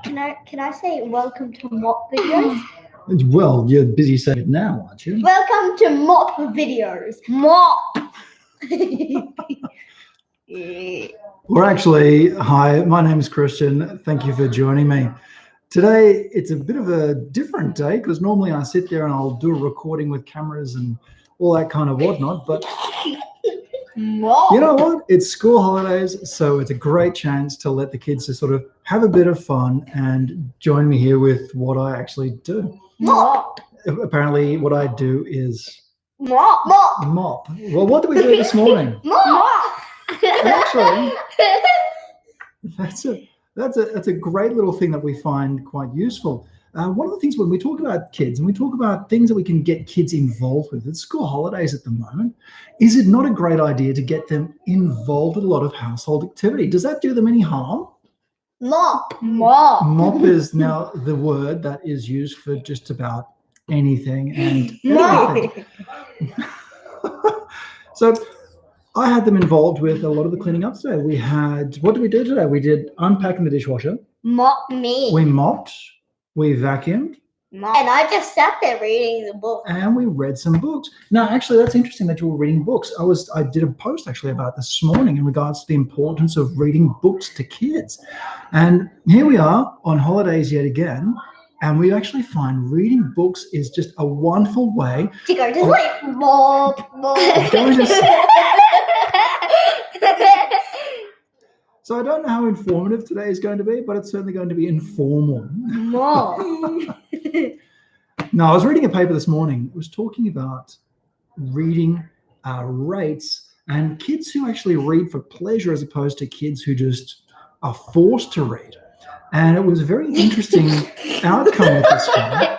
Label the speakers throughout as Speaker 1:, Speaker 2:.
Speaker 1: can I say welcome to Mop Videos?
Speaker 2: Well, you're busy saying it now, aren't you?
Speaker 1: Welcome to Mop Videos. Mop.
Speaker 2: Or actually, hi, my name is Christian. Thank you for joining me. Today, it's a bit of a different day because normally I sit there and I'll do a recording with cameras and all that kind of whatnot. But
Speaker 1: Mop.
Speaker 2: you know what? It's school holidays, so it's a great chance to let the kids just sort of have a bit of fun and join me here with what I actually do.
Speaker 1: Mop.
Speaker 2: Apparently, what I do is
Speaker 1: Mop. Mop.
Speaker 2: mop. Well, what did we do this morning?
Speaker 1: Mop.
Speaker 2: Actually, that's a great little thing that we find quite useful. One of the things when we talk about kids and we talk about things that we can get kids involved with, it's school holidays at the moment, is it not a great idea to get them involved with a lot of household activity? Does that do them any harm?
Speaker 1: Mop. Mop.
Speaker 2: Mop is now the word that is used for just about anything and everything. So I had them involved with a lot of the cleaning up today. What did we do today? We did unpacking the dishwasher.
Speaker 1: Mop me.
Speaker 2: We mopped. We vacuumed.
Speaker 1: Mop. And I just sat there reading the book.
Speaker 2: And we read some books. Now, actually, that's interesting that you were reading books. I did a post actually about this morning in regards to the importance of reading books to kids. And here we are on holidays yet again. And we actually find reading books is just a wonderful way
Speaker 1: to go to sleep. Mop. Mop.
Speaker 2: So I don't know how informative today is going to be, but it's certainly going to be informal.
Speaker 1: Mop.
Speaker 2: No, I was reading a paper this morning. It was talking about reading rates and kids who actually read for pleasure as opposed to kids who just are forced to read. And it was a very interesting outcome with this one.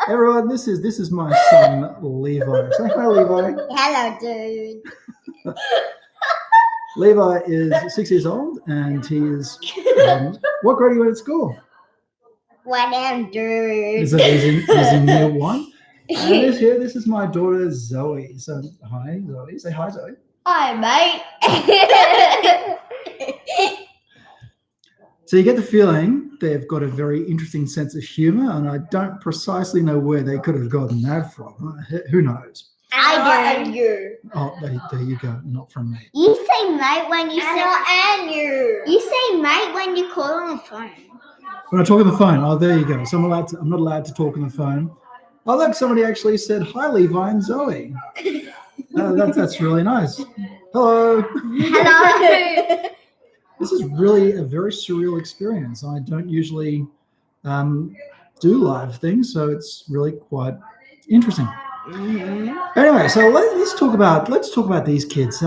Speaker 2: Everyone, this is my son Levi. Say hi, Levi.
Speaker 1: Hello, dude.
Speaker 2: Levi is 6 years old, and he is. What grade are you in at school?
Speaker 1: What am, dude?
Speaker 2: He's in year 1. And this is my daughter Zoe. So hi, Zoe. Say hi, Zoe.
Speaker 1: Hi, mate.
Speaker 2: So you get the feeling they've got a very interesting sense of humor, and I don't precisely know where they could have gotten that from. Who knows?
Speaker 1: I do. You.
Speaker 2: Oh, there you go. Not from me.
Speaker 1: You say mate when you say you. You say mate when you call on the phone.
Speaker 2: When I talk on the phone, oh, there you go. So I'm not allowed to talk on the phone. Oh, look, somebody actually said hi, Levi and Zoe. That's really nice. Hello.
Speaker 1: Hello.
Speaker 2: This is really a very surreal experience. I don't usually do live things, so it's really quite interesting.
Speaker 1: Mm-hmm.
Speaker 2: Anyway, so let's talk about these kids.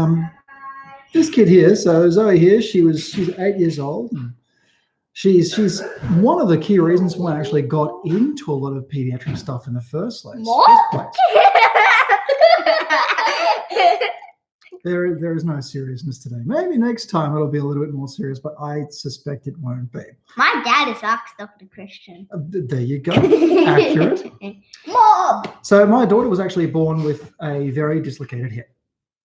Speaker 2: This kid here, so Zoe here, she's 8 years old. And she's one of the key reasons why I actually got into a lot of pediatric stuff in the first place.
Speaker 1: What?
Speaker 2: There is no seriousness today. Maybe next time it'll be a little bit more serious, but I suspect it won't be.
Speaker 1: My dad is asked Dr. Christian.
Speaker 2: There you go. Accurate.
Speaker 1: Mom!
Speaker 2: So my daughter was actually born with a very dislocated hip.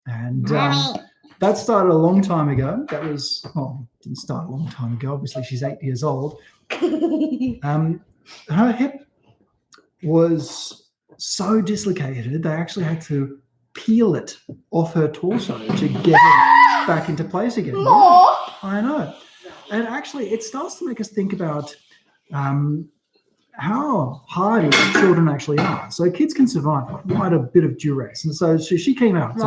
Speaker 2: And that started a long time ago. Didn't start a long time ago. Obviously, she's 8 years old. Her hip was so dislocated, they actually had to peel it off her torso to get it back into place again.
Speaker 1: More.
Speaker 2: I know. And actually, it starts to make us think about how hardy children actually are. So kids can survive quite a bit of duress. And so she came out.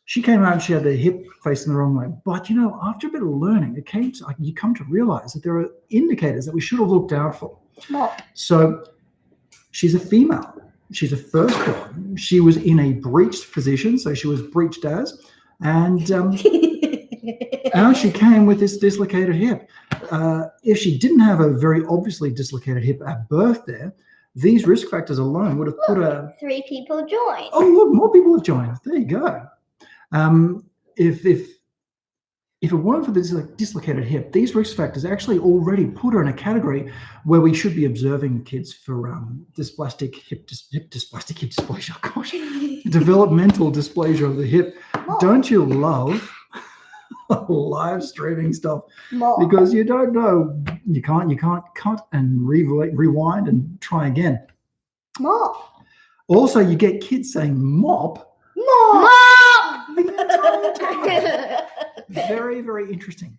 Speaker 2: She came out and she had the hip facing the wrong way. But, after a bit of learning, you come to realize that there are indicators that we should have looked out for. So she's a female. She's a firstborn. She was in a breached position, so she was breached as, and out she came with this dislocated hip. If she didn't have a very obviously dislocated hip at birth there, these risk factors alone would have put her...
Speaker 1: 3 people joined.
Speaker 2: Oh, look, more people have joined. There you go. If it weren't for this dislocated hip, these risk factors actually already put her in a category where we should be observing kids for dysplastic hip dysplasia. Gosh, developmental dysplasia of the hip. Don't you love live streaming stuff
Speaker 1: More.
Speaker 2: because you don't know. You can't cut and rewind and try again.
Speaker 1: Mop.
Speaker 2: Also, you get kids saying mop.
Speaker 1: Mop.
Speaker 2: Very, very interesting.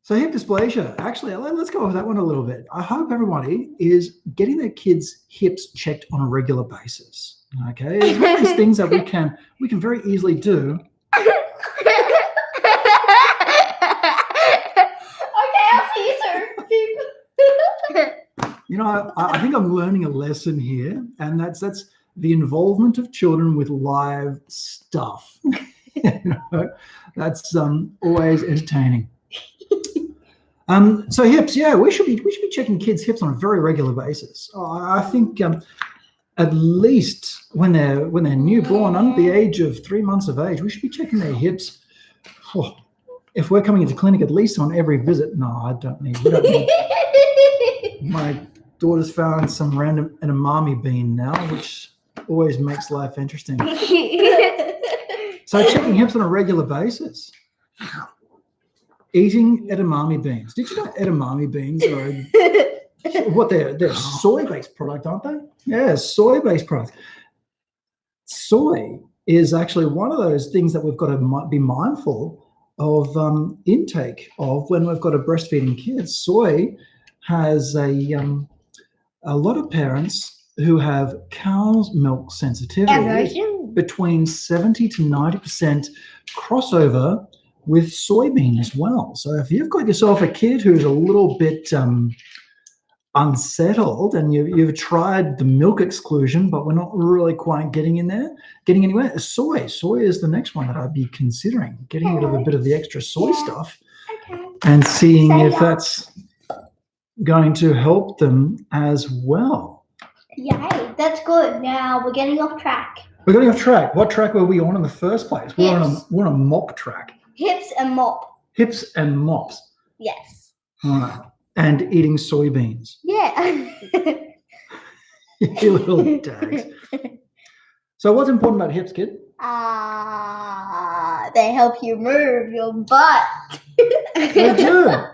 Speaker 2: So hip dysplasia, actually, let's go over that one a little bit. I hope everybody is getting their kids' hips checked on a regular basis. Okay, it's one of these things that we can very easily do.
Speaker 1: Okay, I'll see you, sir.
Speaker 2: You know, I think I'm learning a lesson here, and that's the involvement of children with live stuff. You know, that's always entertaining. So hips, yeah, we should be checking kids' hips on a very regular basis. I think at least when they're newborn, under the age of 3 months of age, we should be checking their hips. Oh, if we're coming into clinic, at least on every visit. No, we don't need. My daughter's found some random edamame bean now, which always makes life interesting. So checking hips on a regular basis. Eating edamame beans. Did you know edamame beans are what they're soy-based product, aren't they? Yeah, soy-based product. Soy is actually one of those things that we've got to be mindful of intake of when we've got a breastfeeding kid. Soy has a lot of parents who have cow's milk sensitivity between 70 to 90% crossover with soybean as well. So if you've got yourself a kid who's a little bit unsettled and you've tried the milk exclusion, but we're not really quite getting anywhere, soy is the next one that I'd be considering, getting rid of a bit of the extra soy stuff and seeing if that's going to help them as well.
Speaker 1: Yay, that's good. Now we're getting off track.
Speaker 2: We're getting off track. What track were we on in the first place? We're on a mop track.
Speaker 1: Hips and mop.
Speaker 2: Hips and mops.
Speaker 1: Yes.
Speaker 2: All right. And eating soybeans.
Speaker 1: Yeah.
Speaker 2: You little dags. So what's important about hips, kid?
Speaker 1: They help you move your butt.
Speaker 2: They do.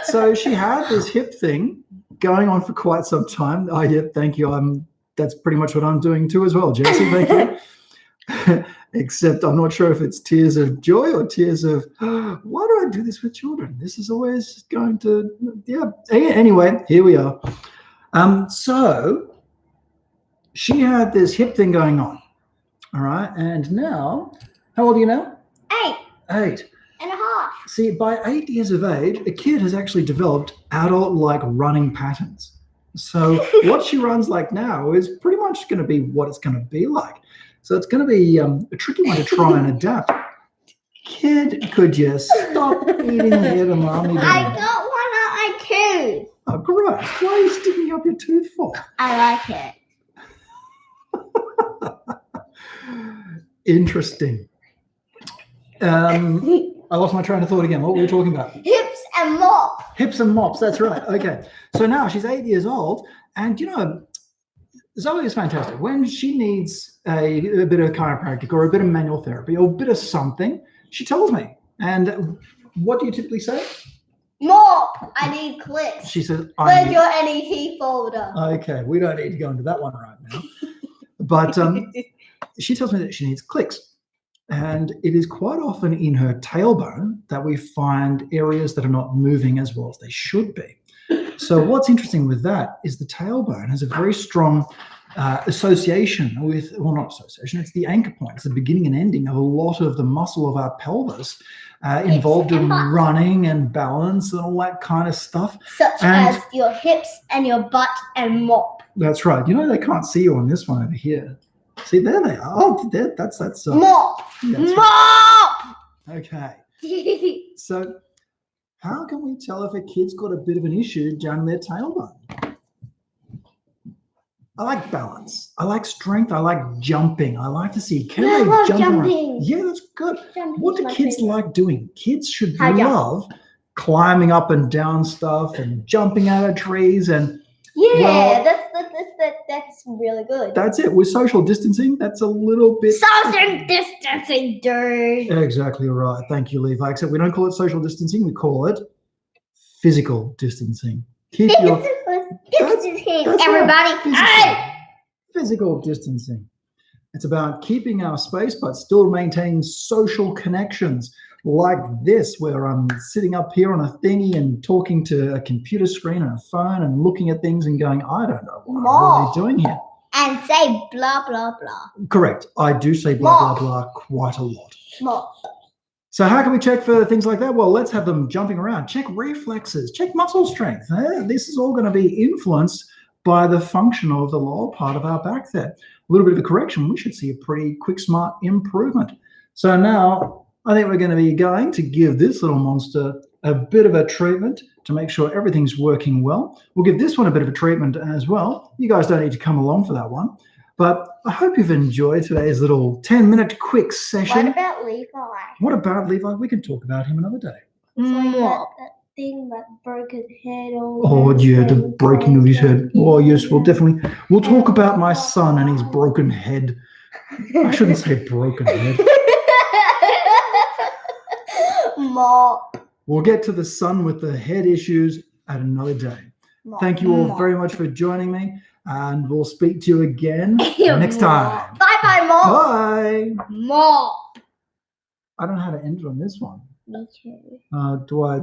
Speaker 2: So she had this hip thing going on for quite some time. Oh, yeah, thank you. That's pretty much what I'm doing too as well, Jesse. Thank you. Except I'm not sure if it's tears of joy or tears of, why do I do this with children? This is always going to, yeah. Anyway, here we are. So she had this hip thing going on. All right. And now, how old are you now? 8
Speaker 1: and a half.
Speaker 2: See, by 8 years of age, a kid has actually developed adult-like running patterns. So what she runs like now is pretty much going to be what it's going to be like. So it's going to be a tricky one to try and adapt. Kid, could you stop eating the edamame bean?
Speaker 1: I got one out my tooth.
Speaker 2: Oh, gross. Why are you sticking up your tooth for?
Speaker 1: I like it.
Speaker 2: Interesting. I lost my train of thought again. What were we talking about?
Speaker 1: Hips and mop.
Speaker 2: Hips and mops. That's right. Okay. So now she's 8 years old, and you know, Zoe is fantastic. When she needs a bit of chiropractic or a bit of manual therapy or a bit of something, she tells me. And what do you typically say?
Speaker 1: Mop. I need clicks.
Speaker 2: She says,
Speaker 1: where's your NET folder?
Speaker 2: Okay, we don't need to go into that one right now. But she tells me that she needs clicks. And it is quite often in her tailbone that we find areas that are not moving as well as they should be. So what's interesting with that is the tailbone has a very strong association with, well, not association, it's the anchor point. It's the beginning and ending of a lot of the muscle of our pelvis involved in running and balance and all that kind of stuff.
Speaker 1: Such as your hips and your butt and mop.
Speaker 2: That's right. You know, they can't see you on this one over here. See, there they are. Oh, that's
Speaker 1: mop.
Speaker 2: That's
Speaker 1: mop.
Speaker 2: Right. Okay. So how can we tell if a kid's got a bit of an issue down their tailbone? I like balance. I like strength. I like jumping. I like to see, can they jump
Speaker 1: jumping.
Speaker 2: Around? Yeah, that's good.
Speaker 1: Jumping
Speaker 2: what do kids like doing? Kids should love climbing up and down stuff and jumping out of trees and
Speaker 1: yeah, that's It's really good.
Speaker 2: That's it. With social distancing, that's a little bit...
Speaker 1: Social distancing, dude.
Speaker 2: Exactly right. Thank you, Levi. Except we don't call it social distancing. We call it physical distancing. Keep your...
Speaker 1: Distancing,
Speaker 2: That's
Speaker 1: everybody.
Speaker 2: right. Physical distancing. It's about keeping our space, but still maintaining social connections like this, where I'm sitting up here on a thingy and talking to a computer screen and a phone and looking at things and going, I don't know what I'm really doing here.
Speaker 1: And say blah, blah, blah.
Speaker 2: Correct. I do say blah, blah, blah quite a lot.
Speaker 1: More.
Speaker 2: So how can we check for things like that? Well, let's have them jumping around. Check reflexes. Check muscle strength. This is all going to be influenced by the function of the lower part of our back there. A little bit of a correction. We should see a pretty quick, smart improvement. So now I think we're going to be going to give this little monster a bit of a treatment to make sure everything's working well. We'll give this one a bit of a treatment as well. You guys don't need to come along for that one. But I hope you've enjoyed today's little 10-minute quick session.
Speaker 1: What about Levi?
Speaker 2: What about Levi? We can talk about him another day.
Speaker 1: More.
Speaker 3: Thing that broke his head.
Speaker 2: Oh, yeah, the breaking of his head. Oh, yes, we'll definitely... We'll talk about my son and his broken head. I shouldn't say broken head.
Speaker 1: More.
Speaker 2: We'll get to the son with the head issues at another day. Thank you all very much for joining me, and we'll speak to you again next time.
Speaker 1: Bye-bye, More.
Speaker 2: Bye.
Speaker 1: More.
Speaker 2: I don't know how to end it on this one.
Speaker 1: Me too.
Speaker 2: Do I...